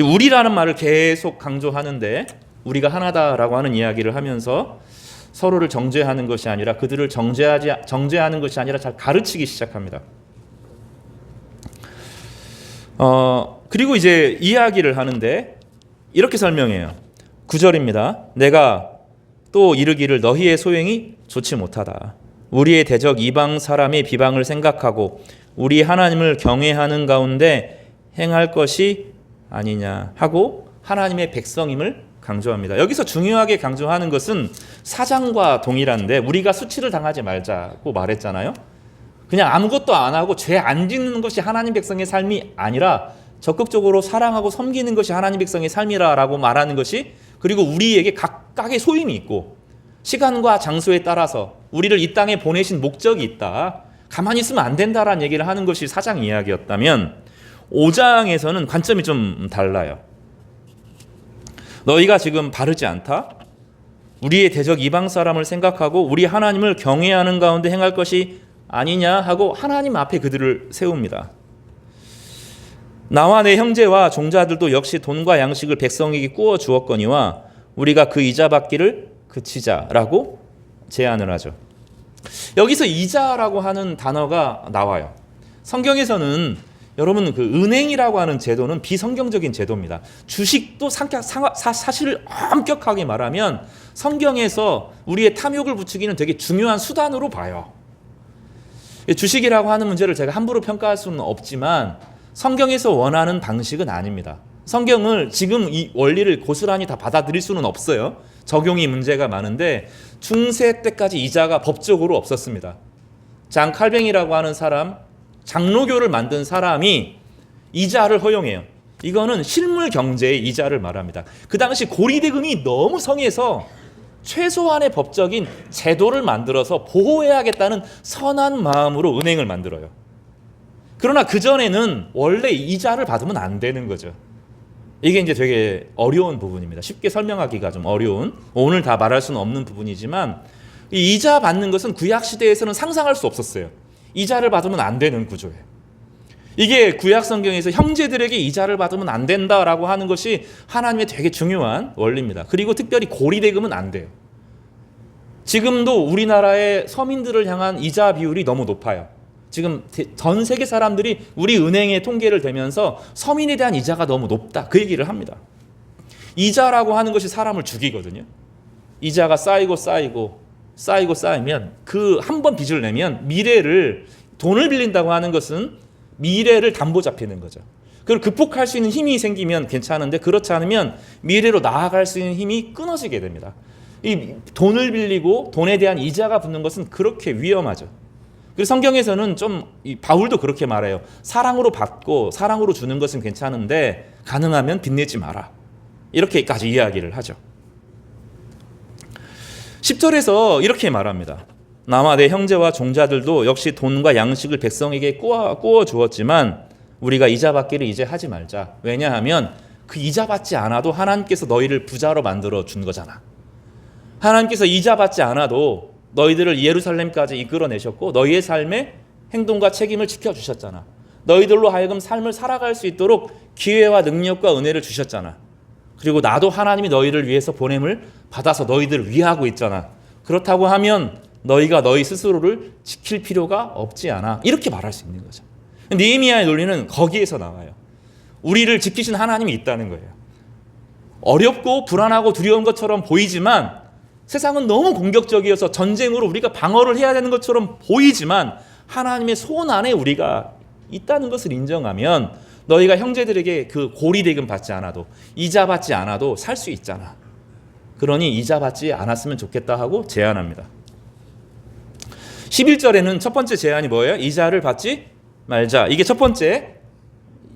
우리라는 말을 계속 강조하는데 우리가 하나다라고 하는 이야기를 하면서 서로를 정죄하는 것이 아니라 그들을 정죄하는 것이 아니라 잘 가르치기 시작합니다. 그리고 이제 이야기를 하는데 이렇게 설명해요. 9절입니다. 내가 또 이르기를 너희의 소행이 좋지 못하다. 우리의 대적 이방 사람의 비방을 생각하고 우리 하나님을 경외하는 가운데 행할 것이 아니냐 하고 하나님의 백성임을 강조합니다. 여기서 중요하게 강조하는 것은 사장과 동일한데 우리가 수치를 당하지 말자고 말했잖아요. 그냥 아무것도 안 하고 죄 안 짓는 것이 하나님 백성의 삶이 아니라 적극적으로 사랑하고 섬기는 것이 하나님 백성의 삶이라고 말하는 것이 그리고 우리에게 각각의 소임이 있고 시간과 장소에 따라서 우리를 이 땅에 보내신 목적이 있다. 가만히 있으면 안 된다라는 얘기를 하는 것이 4장 이야기였다면 5장에서는 관점이 좀 달라요. 너희가 지금 바르지 않다? 우리의 대적 이방 사람을 생각하고 우리 하나님을 경외하는 가운데 행할 것이 아니냐 하고 하나님 앞에 그들을 세웁니다. 나와 내 형제와 종자들도 역시 돈과 양식을 백성에게 꾸어 주었거니와 우리가 그 이자 받기를 그치자라고 제안을 하죠. 여기서 이자라고 하는 단어가 나와요. 성경에서는 여러분 그 은행이라고 하는 제도는 비성경적인 제도입니다. 주식도 사실 엄격하게 말하면 성경에서 우리의 탐욕을 부추기는 되게 중요한 수단으로 봐요. 주식이라고 하는 문제를 제가 함부로 평가할 수는 없지만 성경에서 원하는 방식은 아닙니다. 성경을 지금 이 원리를 고스란히 다 받아들일 수는 없어요. 적용이 문제가 많은데 중세 때까지 이자가 법적으로 없었습니다. 장 칼뱅이라고 하는 사람, 장로교를 만든 사람이 이자를 허용해요. 이거는 실물 경제의 이자를 말합니다. 그 당시 고리대금이 너무 성해서 최소한의 법적인 제도를 만들어서 보호해야겠다는 선한 마음으로 은행을 만들어요. 그러나 그전에는 원래 이자를 받으면 안 되는 거죠. 이게 이제 되게 어려운 부분입니다. 쉽게 설명하기가 좀 어려운, 오늘 다 말할 수는 없는 부분이지만 이 이자 받는 것은 구약 시대에서는 상상할 수 없었어요. 이자를 받으면 안 되는 구조예요. 이게 구약 성경에서 형제들에게 이자를 받으면 안 된다라고 하는 것이 하나님의 되게 중요한 원리입니다. 그리고 특별히 고리대금은 안 돼요. 지금도 우리나라의 서민들을 향한 이자 비율이 너무 높아요. 지금 전 세계 사람들이 우리 은행의 통계를 대면서 서민에 대한 이자가 너무 높다 그 얘기를 합니다. 이자라고 하는 것이 사람을 죽이거든요. 이자가 쌓이고 쌓이고 쌓이면 그 한 번 빚을 내면 미래를 돈을 빌린다고 하는 것은 미래를 담보 잡히는 거죠. 그걸 극복할 수 있는 힘이 생기면 괜찮은데 그렇지 않으면 미래로 나아갈 수 있는 힘이 끊어지게 됩니다. 이 돈을 빌리고 돈에 대한 이자가 붙는 것은 그렇게 위험하죠. 그래서 성경에서는 이 바울도 그렇게 말해요. 사랑으로 받고 사랑으로 주는 것은 괜찮은데 가능하면 빚내지 마라. 이렇게까지 이야기를 하죠. 10절에서 이렇게 말합니다. 나와 내 형제와 종자들도 역시 돈과 양식을 백성에게 꾸어 주었지만 우리가 이자 받기를 이제 하지 말자. 왜냐하면 그 이자 받지 않아도 하나님께서 너희를 부자로 만들어 준 거잖아. 하나님께서 이자 받지 않아도 너희들을 예루살렘까지 이끌어내셨고 너희의 삶의 행동과 책임을 지켜주셨잖아. 너희들로 하여금 삶을 살아갈 수 있도록 기회와 능력과 은혜를 주셨잖아. 그리고 나도 하나님이 너희를 위해서 보냄을 받아서 너희들을 위하고 있잖아. 그렇다고 하면 너희가 너희 스스로를 지킬 필요가 없지 않아. 이렇게 말할 수 있는 거죠. 느헤미야의 논리는 거기에서 나와요. 우리를 지키신 하나님이 있다는 거예요. 어렵고 불안하고 두려운 것처럼 보이지만 세상은 너무 공격적이어서 전쟁으로 우리가 방어를 해야 되는 것처럼 보이지만 하나님의 손 안에 우리가 있다는 것을 인정하면 너희가 형제들에게 그 고리대금 받지 않아도 이자 받지 않아도 살 수 있잖아. 그러니 이자 받지 않았으면 좋겠다 하고 제안합니다. 11절에는 첫 번째 제안이 뭐예요? 이자를 받지 말자. 이게 첫 번째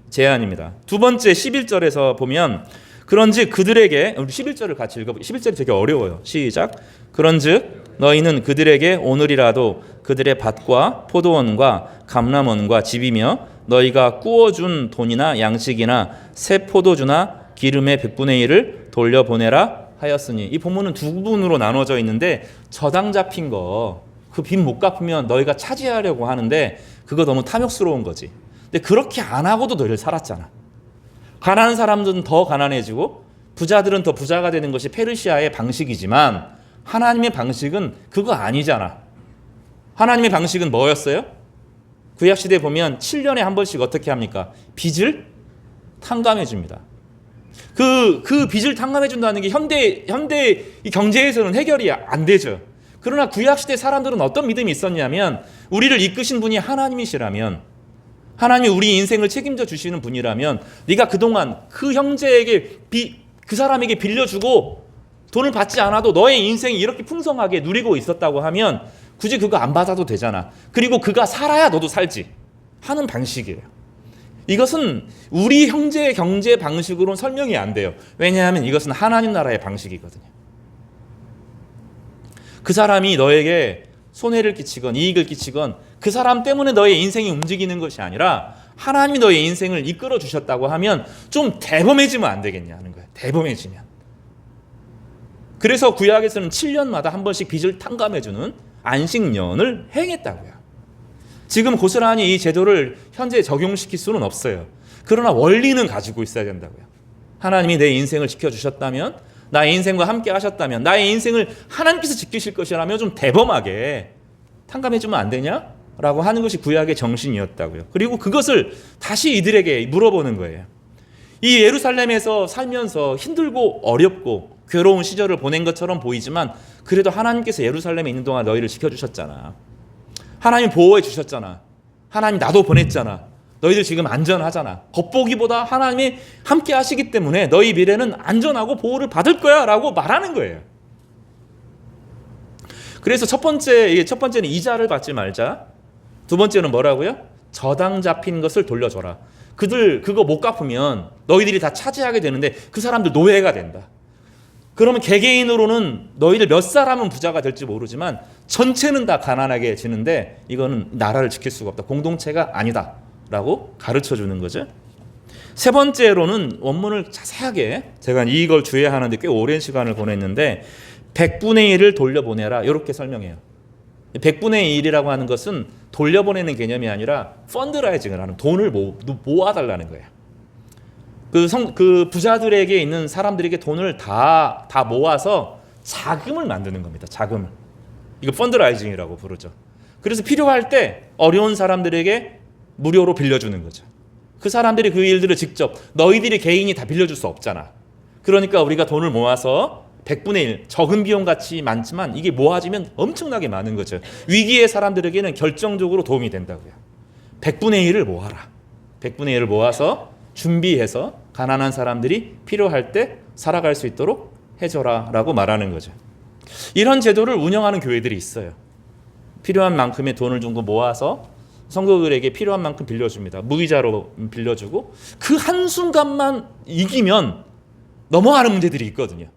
제안입니다. 두 번째 11절에서 보면 그런즉 그들에게 우리 11절을 같이 읽어볼게요. 11절이 되게 어려워요. 시작. 그런즉 너희는 그들에게 오늘이라도 그들의 밭과 포도원과 감람원과 집이며 너희가 꾸어준 돈이나 양식이나 새 포도주나 기름의 100분의 1을 돌려보내라 하였으니 이 본문은 두 부분으로 나눠져 있는데 저당 잡힌 거 그 빚 못 갚으면 너희가 차지하려고 하는데 그거 너무 탐욕스러운 거지. 근데 그렇게 안 하고도 너희를 살았잖아. 가난한 사람들은 더 가난해지고 부자들은 더 부자가 되는 것이 페르시아의 방식이지만 하나님의 방식은 그거 아니잖아. 하나님의 방식은 뭐였어요? 구약시대에 보면 7년에 한 번씩 어떻게 합니까? 빚을 탕감해 줍니다. 그 빚을 탕감해 준다는 게 현대 이 경제에서는 해결이 안 되죠. 그러나 구약시대 사람들은 어떤 믿음이 있었냐면 우리를 이끄신 분이 하나님이시라면 하나님이 우리 인생을 책임져 주시는 분이라면 네가 그동안 그 형제에게 그 사람에게 빌려주고 돈을 받지 않아도 너의 인생이 이렇게 풍성하게 누리고 있었다고 하면 굳이 그거 안 받아도 되잖아. 그리고 그가 살아야 너도 살지 하는 방식이에요. 이것은 우리 형제의 경제 방식으로는 설명이 안 돼요. 왜냐하면 이것은 하나님 나라의 방식이거든요. 그 사람이 너에게 손해를 끼치건 이익을 끼치건 그 사람 때문에 너의 인생이 움직이는 것이 아니라 하나님이 너의 인생을 이끌어 주셨다고 하면 좀 대범해지면 안 되겠냐 하는 거예요. 대범해지면. 그래서 구약에서는 7년마다 한 번씩 빚을 탕감해주는 안식년을 행했다고요. 지금 고스란히 이 제도를 현재 적용시킬 수는 없어요. 그러나 원리는 가지고 있어야 된다고요. 하나님이 내 인생을 지켜주셨다면 나의 인생과 함께 하셨다면 나의 인생을 하나님께서 지키실 것이라면 좀 대범하게 탕감해주면 안 되냐? 라고 하는 것이 구약의 정신이었다고요. 그리고 그것을 다시 이들에게 물어보는 거예요. 이 예루살렘에서 살면서 힘들고 어렵고 괴로운 시절을 보낸 것처럼 보이지만 그래도 하나님께서 예루살렘에 있는 동안 너희를 지켜주셨잖아. 하나님 보호해 주셨잖아. 하나님 나도 보냈잖아. 너희들 지금 안전하잖아. 겉보기보다 하나님이 함께 하시기 때문에 너희 미래는 안전하고 보호를 받을 거야 라고 말하는 거예요. 그래서 첫 번째는 이자를 받지 말자. 두 번째는 뭐라고요? 저당 잡힌 것을 돌려줘라. 그거 못 갚으면 너희들이 다 차지하게 되는데 그 사람들 노예가 된다. 그러면 개개인으로는 너희들 몇 사람은 부자가 될지 모르지만 전체는 다 가난하게 지는데 이거는 나라를 지킬 수가 없다. 공동체가 아니다 라고 가르쳐 주는 거죠. 세 번째로는 원문을 자세하게 제가 이걸 주의하는데 꽤 오랜 시간을 보냈는데 100분의 1을 돌려보내라 이렇게 설명해요. 100분의 1이라고 하는 것은 돌려보내는 개념이 아니라 펀드라이징을 하는 돈을 모아달라는 거예요. 그 부자들에게 있는 사람들에게 돈을 다 모아서 자금을 만드는 겁니다. 자금을. 이거 펀드라이징이라고 부르죠. 그래서 필요할 때 어려운 사람들에게 무료로 빌려주는 거죠. 그 사람들이 그 일들을 직접 너희들이 개인이 다 빌려줄 수 없잖아. 그러니까 우리가 돈을 모아서 100분의 1, 적은 비용 같이 많지만 이게 모아지면 엄청나게 많은 거죠. 위기의 사람들에게는 결정적으로 도움이 된다고요. 100분의 1을 모아라. 100분의 1을 모아서 준비해서 가난한 사람들이 필요할 때 살아갈 수 있도록 해줘라 라고 말하는 거죠. 이런 제도를 운영하는 교회들이 있어요. 필요한 만큼의 돈을 좀 모아서 성도들에게 필요한 만큼 빌려줍니다. 무이자로 빌려주고 그 한순간만 이기면 넘어가는 문제들이 있거든요.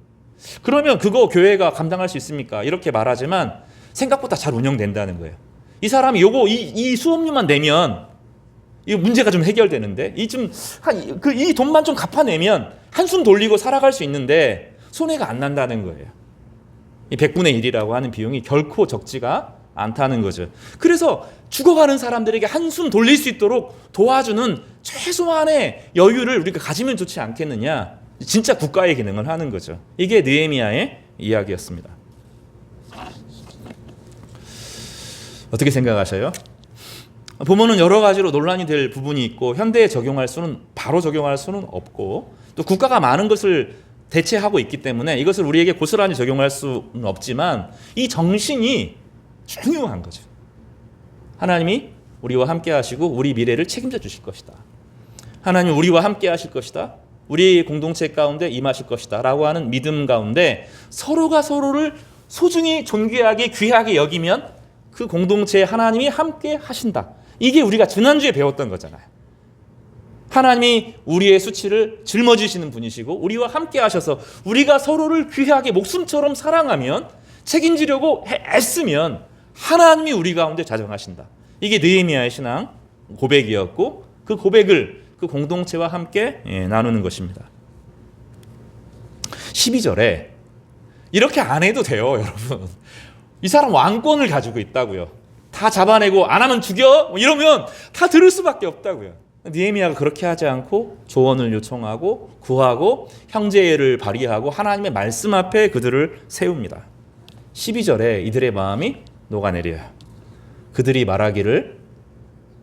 그러면 그거 교회가 감당할 수 있습니까? 이렇게 말하지만 생각보다 잘 운영된다는 거예요. 이 사람이 이 수업료만 내면 이 문제가 좀 해결되는데 이 돈만 좀 갚아내면 한숨 돌리고 살아갈 수 있는데 손해가 안 난다는 거예요. 이 100분의 1이라고 하는 비용이 결코 적지가 않다는 거죠. 그래서 죽어가는 사람들에게 한숨 돌릴 수 있도록 도와주는 최소한의 여유를 우리가 가지면 좋지 않겠느냐. 진짜 국가의 기능을 하는 거죠. 이게 느헤미야의 이야기였습니다. 어떻게 생각하셔요? 보면은 여러 가지로 논란이 될 부분이 있고 현대에 바로 적용할 수는 없고 또 국가가 많은 것을 대체하고 있기 때문에 이것을 우리에게 고스란히 적용할 수는 없지만 이 정신이 중요한 거죠. 하나님이 우리와 함께 하시고 우리 미래를 책임져 주실 것이다. 하나님 우리와 함께 하실 것이다. 우리 공동체 가운데 임하실 것이다 라고 하는 믿음 가운데 서로가 서로를 소중히 존귀하게 귀하게 여기면 그 공동체에 하나님이 함께 하신다. 이게 우리가 지난주에 배웠던 거잖아요. 하나님이 우리의 수치를 짊어지시는 분이시고 우리와 함께 하셔서 우리가 서로를 귀하게 목숨처럼 사랑하면 책임지려고 애쓰면 하나님이 우리 가운데 자정하신다. 이게 느헤미야의 신앙 고백이었고 그 고백을 그 공동체와 함께 나누는 것입니다. 12절에 이렇게 안 해도 돼요, 여러분. 이 사람 왕권을 가지고 있다고요. 다 잡아내고 안 하면 죽여? 이러면 다 들을 수밖에 없다고요. 느헤미야가 그렇게 하지 않고 조언을 요청하고 구하고 형제를 발휘하고 하나님의 말씀 앞에 그들을 세웁니다. 12절에 이들의 마음이 녹아내려요. 그들이 말하기를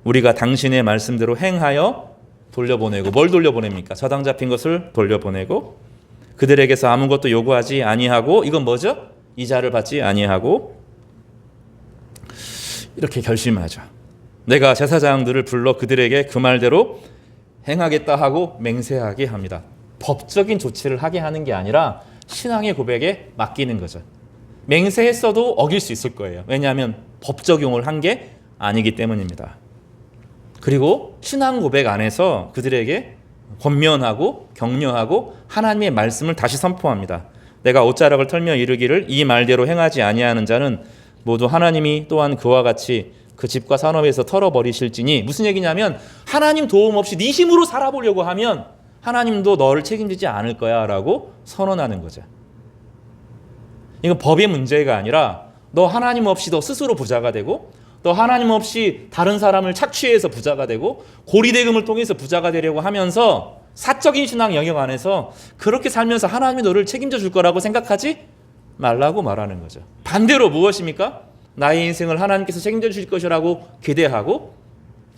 우리가 당신의 말씀대로 행하여 돌려보내고 뭘 돌려보냅니까? 저당 잡힌 것을 돌려보내고 그들에게서 아무것도 요구하지 아니하고 이건 뭐죠? 이자를 받지 아니하고 이렇게 결심하죠. 내가 제사장들을 불러 그들에게 그 말대로 행하겠다 하고 맹세하게 합니다. 법적인 조치를 하게 하는 게 아니라 신앙의 고백에 맡기는 거죠. 맹세했어도 어길 수 있을 거예요. 왜냐하면 법 적용을 한 게 아니기 때문입니다. 그리고 신앙 고백 안에서 그들에게 권면하고 격려하고 하나님의 말씀을 다시 선포합니다. 내가 옷자락을 털며 이르기를 이 말대로 행하지 아니하는 자는 모두 하나님이 또한 그와 같이 그 집과 산업에서 털어버리실지니 무슨 얘기냐면 하나님 도움 없이 네 힘으로 살아보려고 하면 하나님도 너를 책임지지 않을 거야 라고 선언하는 거죠. 이건 법의 문제가 아니라 너 하나님 없이 너 스스로 부자가 되고 너 하나님 없이 다른 사람을 착취해서 부자가 되고 고리대금을 통해서 부자가 되려고 하면서 사적인 신앙 영역 안에서 그렇게 살면서 하나님이 너를 책임져 줄 거라고 생각하지 말라고 말하는 거죠. 반대로 무엇입니까? 나의 인생을 하나님께서 책임져 주실 것이라고 기대하고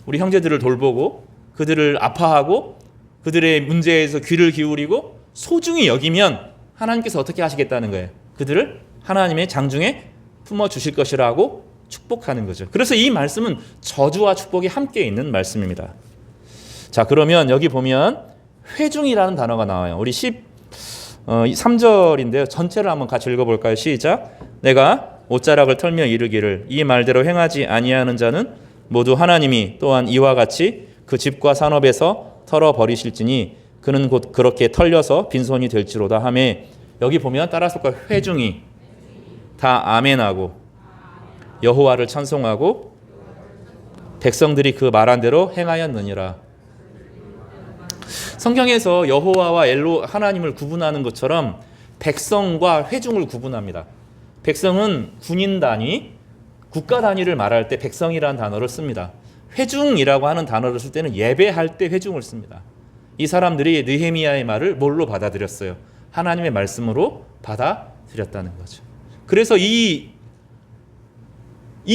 우리 형제들을 돌보고 그들을 아파하고 그들의 문제에서 귀를 기울이고 소중히 여기면 하나님께서 어떻게 하시겠다는 거예요? 그들을 하나님의 장중에 품어주실 것이라고 축복하는 거죠. 그래서 이 말씀은 저주와 축복이 함께 있는 말씀입니다. 자, 그러면 여기 보면 회중이라는 단어가 나와요. 우리 3절인데요. 전체를 한번 같이 읽어볼까요? 시작. 내가 옷자락을 털며 이르기를 이 말대로 행하지 아니하는 자는 모두 하나님이 또한 이와 같이 그 집과 산업에서 털어버리실지니 그는 곧 그렇게 털려서 빈손이 될지로다 하며 여기 보면 따라서 회중이 다 아멘하고 여호와를 찬송하고 백성들이 그 말한 대로 행하였느니라. 성경에서 여호와와 엘로 하나님을 구분하는 것처럼 백성과 회중을 구분합니다. 백성은 군인 단위, 국가 단위를 말할 때 백성이라는 단어를 씁니다. 회중이라고 하는 단어를 쓸 때는 예배할 때 회중을 씁니다. 이 사람들이 느헤미야의 말을 뭘로 받아들였어요? 하나님의 말씀으로 받아들였다는 거죠. 그래서 이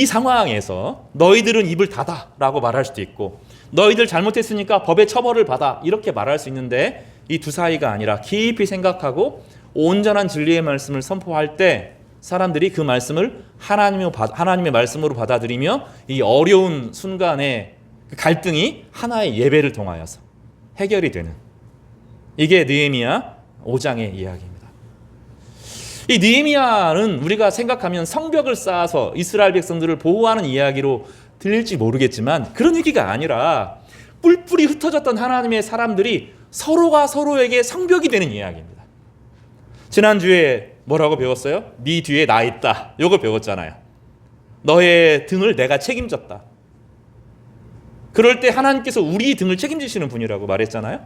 상황에서 너희들은 입을 닫아라고 말할 수도 있고 너희들 잘못했으니까 법의 처벌을 받아 이렇게 말할 수 있는데 이 두 사이가 아니라 깊이 생각하고 온전한 진리의 말씀을 선포할 때 사람들이 그 말씀을 하나님의 말씀으로 받아들이며 이 어려운 순간에 그 갈등이 하나의 예배를 통하여서 해결이 되는, 이게 느헤미야 5장의 이야기입니다. 이 느헤미야는 우리가 생각하면 성벽을 쌓아서 이스라엘 백성들을 보호하는 이야기로 들릴지 모르겠지만 그런 얘기가 아니라 뿔뿔이 흩어졌던 하나님의 사람들이 서로가 서로에게 성벽이 되는 이야기입니다. 지난주에 뭐라고 배웠어요? 네 뒤에 나 있다. 이거 배웠잖아요. 너의 등을 내가 책임졌다. 그럴 때 하나님께서 우리 등을 책임지시는 분이라고 말했잖아요.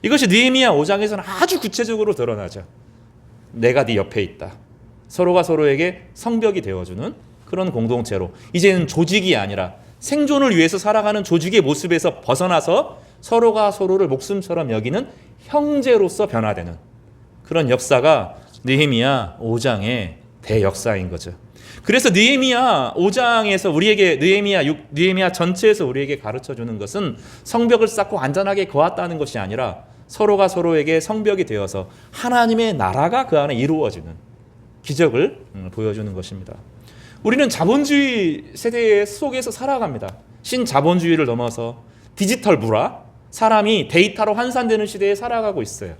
이것이 느헤미야 5장에서는 아주 구체적으로 드러나죠. 내가 네 옆에 있다. 서로가 서로에게 성벽이 되어주는 그런 공동체로, 이제는 조직이 아니라 생존을 위해서 살아가는 조직의 모습에서 벗어나서 서로가 서로를 목숨처럼 여기는 형제로서 변화되는 그런 역사가 느헤미야 5장의 대역사인 거죠. 그래서 느헤미야 5장에서 우리에게 느헤미야 전체에서 우리에게 가르쳐주는 것은 성벽을 쌓고 안전하게 거했다는 것이 아니라 서로가 서로에게 성벽이 되어서 하나님의 나라가 그 안에 이루어지는 기적을 보여주는 것입니다. 우리는 자본주의 세대 속에서 살아갑니다. 신자본주의를 넘어서 디지털 문화, 사람이 데이터로 환산되는 시대에 살아가고 있어요.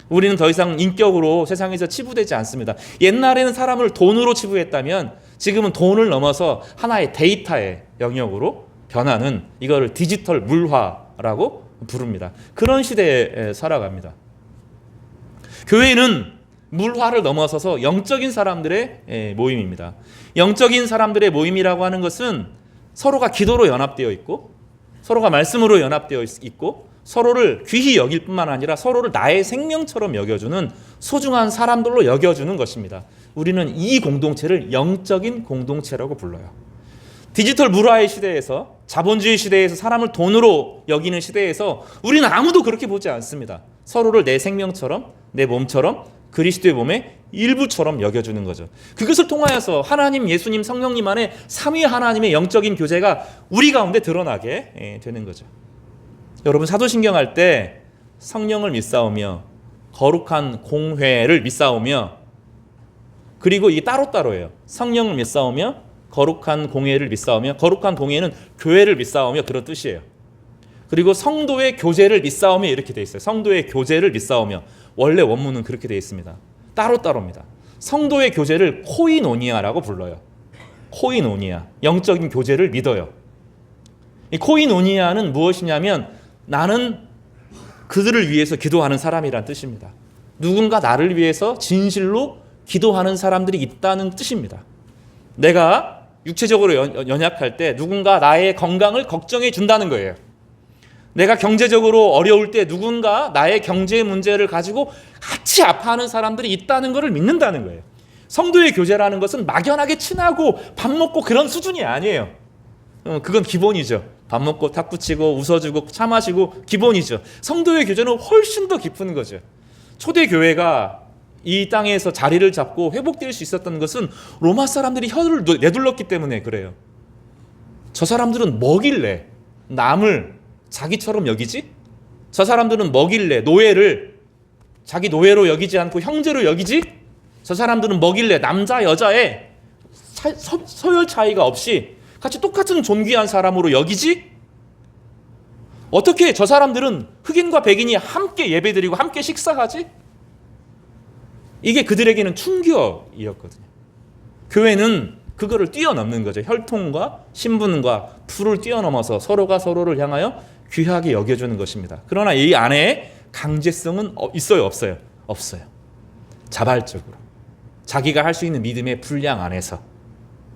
우리는 더 이상 인격으로 세상에서 치부되지 않습니다. 옛날에는 사람을 돈으로 치부했다면 지금은 돈을 넘어서 하나의 데이터의 영역으로 변하는, 이거를 디지털 물화라고 부릅니다. 그런 시대에 살아갑니다. 교회는 물화를 넘어서서 영적인 사람들의 모임입니다. 영적인 사람들의 모임이라고 하는 것은 서로가 기도로 연합되어 있고 서로가 말씀으로 연합되어 있고 서로를 귀히 여길 뿐만 아니라 서로를 나의 생명처럼 여겨주는 소중한 사람들로 여겨주는 것입니다. 우리는 이 공동체를 영적인 공동체라고 불러요. 디지털 물화의 시대에서, 자본주의 시대에서, 사람을 돈으로 여기는 시대에서 우리는 아무도 그렇게 보지 않습니다. 서로를 내 생명처럼, 내 몸처럼, 그리스도의 몸의 일부처럼 여겨주는 거죠. 그것을 통하여서 하나님, 예수님, 성령님 안에 삼위 하나님의 영적인 교제가 우리 가운데 드러나게 되는 거죠. 여러분, 사도신경 할 때 성령을 믿사오며 거룩한 공회를 믿사오며, 그리고 이게 따로따로예요. 성령을 믿사오며 거룩한 공회를 믿사오며, 거룩한 공회는 교회를 믿사오며 그런 뜻이에요. 그리고 성도의 교제를 믿사오며 이렇게 돼 있어요. 성도의 교제를 믿사오며, 원래 원문은 그렇게 돼 있습니다. 따로따로입니다. 성도의 교제를 코이노니아라고 불러요. 코이노니아, 영적인 교제를 믿어요. 이 코이노니아는 무엇이냐면 나는 그들을 위해서 기도하는 사람이란 뜻입니다. 누군가 나를 위해서 진실로 기도하는 사람들이 있다는 뜻입니다. 내가 육체적으로 연약할 때 누군가 나의 건강을 걱정해 준다는 거예요. 내가 경제적으로 어려울 때 누군가 나의 경제 문제를 가지고 같이 아파하는 사람들이 있다는 것을 믿는다는 거예요. 성도의 교제라는 것은 막연하게 친하고 밥 먹고 그런 수준이 아니에요. 그건 기본이죠. 밥 먹고 탁구 치고 웃어주고 차 마시고 기본이죠. 성도의 교제는 훨씬 더 깊은 거죠. 초대교회가 이 땅에서 자리를 잡고 회복될 수 있었던 것은 로마 사람들이 혀를 내둘렀기 때문에 그래요. 저 사람들은 뭐길래 남을 자기처럼 여기지? 저 사람들은 뭐길래 노예를 자기 노예로 여기지 않고 형제로 여기지? 저 사람들은 뭐길래 남자 여자의 서열 차이가 없이 같이 똑같은 존귀한 사람으로 여기지? 어떻게 저 사람들은 흑인과 백인이 함께 예배드리고 함께 식사하지? 이게 그들에게는 충격이었거든요. 교회는 그거를 뛰어넘는 거죠. 혈통과 신분과 풀을 뛰어넘어서 서로가 서로를 향하여 귀하게 여겨주는 것입니다. 그러나 이 안에 강제성은 있어요, 없어요? 없어요. 자발적으로 자기가 할 수 있는 믿음의 분량 안에서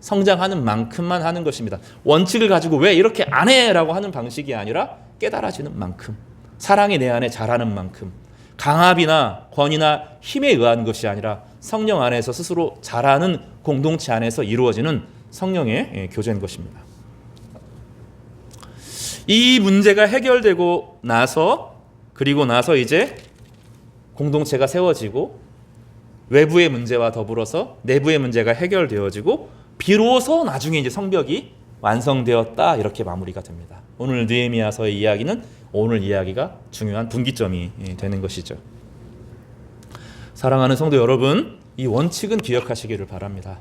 성장하는 만큼만 하는 것입니다. 원칙을 가지고 왜 이렇게 안 해라고 하는 방식이 아니라 깨달아지는 만큼, 사랑이 내 안에 자라는 만큼, 강압이나 권위나 힘에 의한 것이 아니라 성령 안에서 스스로 자라는 공동체 안에서 이루어지는 성령의 교제인 것입니다. 이 문제가 해결되고 나서, 그리고 나서 이제 공동체가 세워지고 외부의 문제와 더불어서 내부의 문제가 해결되어지고 비로소 나중에 이제 성벽이 완성되었다, 이렇게 마무리가 됩니다. 오늘 느헤미야서의 이야기는 오늘 이야기가 중요한 분기점이 되는 것이죠. 사랑하는 성도 여러분, 이 원칙은 기억하시기를 바랍니다.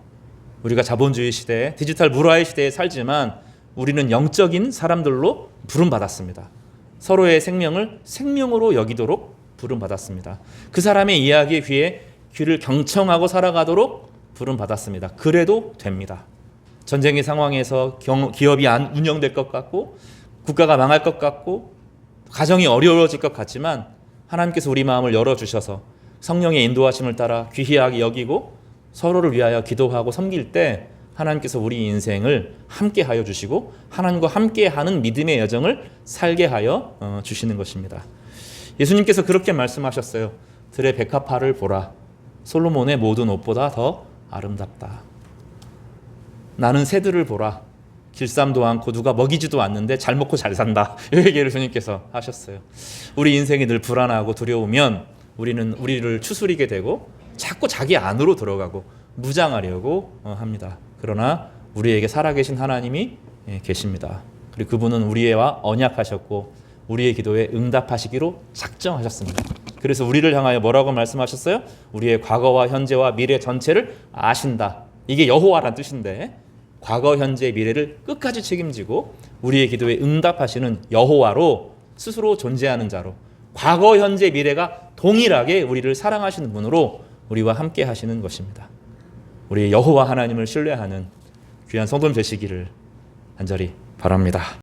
우리가 자본주의 시대, 디지털 물화의 시대에 살지만 우리는 영적인 사람들로 부름받았습니다. 서로의 생명을 생명으로 여기도록 부름받았습니다. 그 사람의 이야기에 귀를 경청하고 살아가도록 부름받았습니다. 그래도 됩니다. 전쟁의 상황에서 기업이 안 운영될 것 같고 국가가 망할 것 같고 가정이 어려워질 것 같지만 하나님께서 우리 마음을 열어주셔서 성령의 인도하심을 따라 귀하게 여기고 서로를 위하여 기도하고 섬길 때 하나님께서 우리 인생을 함께하여 주시고 하나님과 함께하는 믿음의 여정을 살게 하여 주시는 것입니다. 예수님께서 그렇게 말씀하셨어요. 들의 백합화를 보라. 솔로몬의 모든 옷보다 더 아름답다. 나는 새들을 보라. 길쌈도 않고 누가 먹이지도 않는데 잘 먹고 잘 산다. 이 얘기를 주님께서 하셨어요. 우리 인생이 늘 불안하고 두려우면 우리는 우리를 추스리게 되고 자꾸 자기 안으로 들어가고 무장하려고 합니다. 그러나 우리에게 살아계신 하나님이 계십니다. 그리고 그분은 우리와 언약하셨고 우리의 기도에 응답하시기로 작정하셨습니다. 그래서 우리를 향하여 뭐라고 말씀하셨어요? 우리의 과거와 현재와 미래 전체를 아신다. 이게 여호와란 뜻인데 과거, 현재, 미래를 끝까지 책임지고 우리의 기도에 응답하시는 여호와로 스스로 존재하는 자로 과거, 현재, 미래가 동일하게 우리를 사랑하시는 분으로 우리와 함께 하시는 것입니다. 우리 여호와 하나님을 신뢰하는 귀한 성도님 되시기를 간절히 바랍니다.